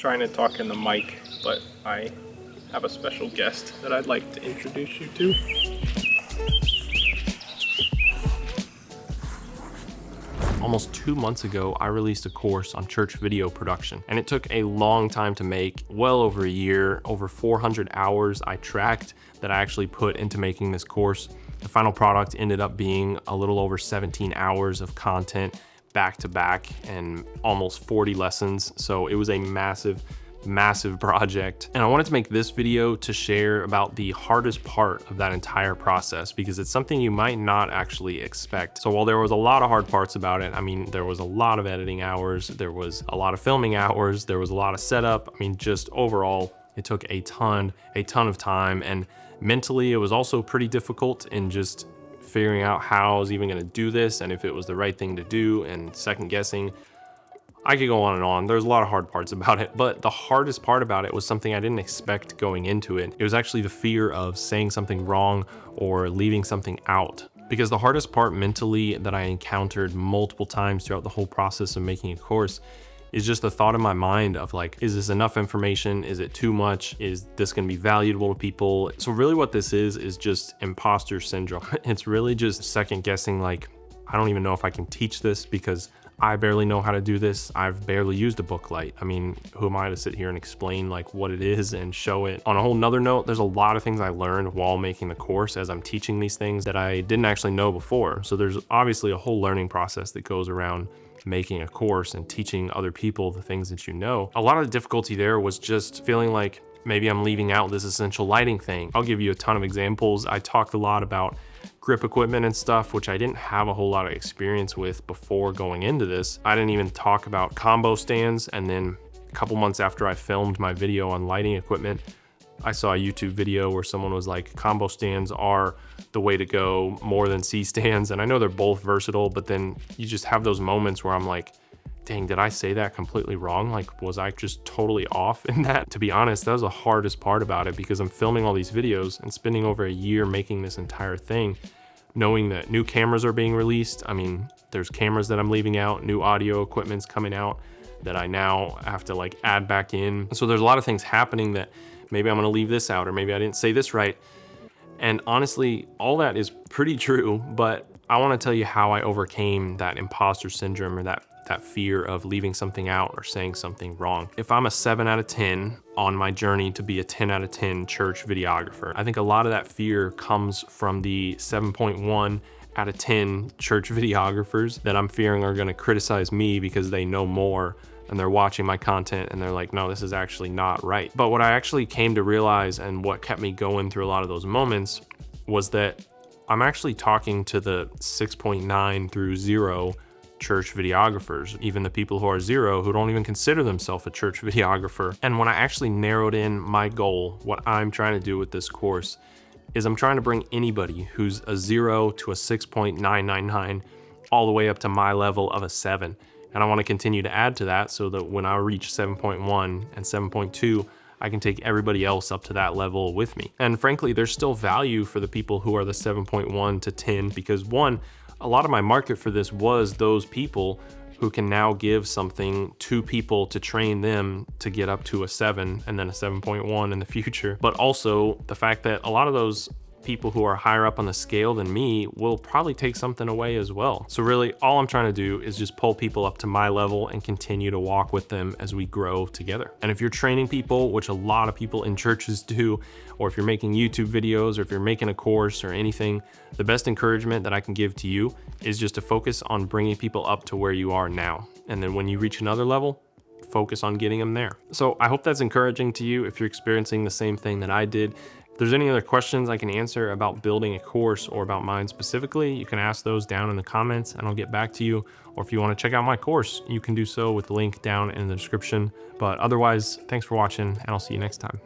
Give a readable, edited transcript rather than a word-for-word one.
trying to talk in the mic, but I have a special guest that I'd like to introduce you to. Almost 2 months ago, I released a course on church video production, and it took a long time to make, well over a year, over 400 hours I tracked that I actually put into making this course. The final product ended up being a little over 17 hours of content back to back and almost 40 lessons. So it was a massive project. And I wanted to make this video to share about the hardest part of that entire process, because it's something you might not actually expect. So while there was a lot of hard parts about it, I mean, there was a lot of editing hours, there was a lot of filming hours, there was a lot of setup. I mean, just overall, it took a ton of time. And mentally, it was also pretty difficult in just figuring out how I was even gonna do this and if it was the right thing to do, and second guessing. I could go on and on. There's a lot of hard parts about it, but the hardest part about it was something I didn't expect going into it. It was actually the fear of saying something wrong or leaving something out. Because the hardest part mentally that I encountered multiple times throughout the whole process of making a course is just the thought in my mind of like, is this enough information? Is it too much? Is this gonna be valuable to people? So really what this is just imposter syndrome. It's really just second guessing, like, I don't even know if I can teach this because I barely know how to do this. I've barely used a booklight. I mean, who am I to sit here and explain like what it is and show it? On a whole nother note, there's a lot of things I learned while making the course as I'm teaching these things that I didn't actually know before. So there's obviously a whole learning process that goes around making a course and teaching other people the things that you know. A lot of the difficulty there was just feeling like maybe I'm leaving out this essential lighting thing. I'll give you a ton of examples. I talked a lot about grip equipment and stuff, which I didn't have a whole lot of experience with before going into this. I didn't even talk about combo stands. And then a couple months after I filmed my video on lighting equipment, I saw a YouTube video where someone was like, combo stands are the way to go more than C stands. And I know they're both versatile, but then you just have those moments where I'm like, dang, did I say that completely wrong? Like, was I just totally off in that? To be honest, that was the hardest part about it, because I'm filming all these videos and spending over a year making this entire thing, knowing that new cameras are being released. I mean, there's cameras that I'm leaving out, new audio equipment's coming out that I now have to like add back in. So there's a lot of things happening that maybe I'm gonna leave this out, or maybe I didn't say this right. And honestly, all that is pretty true, but I wanna tell you how I overcame that imposter syndrome, or that fear of leaving something out or saying something wrong. If I'm a 7 out of 10 on my journey to be a 10 out of 10 church videographer, I think a lot of that fear comes from the 7.1 out of 10 church videographers that I'm fearing are gonna criticize me because they know more and they're watching my content and they're like, no, this is actually not right. But what I actually came to realize, and what kept me going through a lot of those moments, was that I'm actually talking to the 6.9 through 0 church videographers, even the people who are 0, who don't even consider themselves a church videographer. And when I actually narrowed in my goal, what I'm trying to do with this course is I'm trying to bring anybody who's a 0 to a 6.999 all the way up to my level of a 7. And I want to continue to add to that so that when I reach 7.1 and 7.2, I can take everybody else up to that level with me. And frankly, there's still value for the people who are the 7.1 to 10, because one, a lot of my market for this was those people who can now give something to people to train them to get up to a 7 and then a 7.1 in the future. But also the fact that a lot of those people who are higher up on the scale than me will probably take something away as well. So really all I'm trying to do is just pull people up to my level and continue to walk with them as we grow together. And if you're training people, which a lot of people in churches do, or if you're making YouTube videos, or if you're making a course or anything, the best encouragement that I can give to you is just to focus on bringing people up to where you are now. And then when you reach another level, focus on getting them there. So I hope that's encouraging to you if you're experiencing the same thing that I did. If there's any other questions I can answer about building a course or about mine specifically, you can ask those down in the comments and I'll get back to you. Or if you want to check out my course, you can do so with the link down in the description. But otherwise, thanks for watching and I'll see you next time.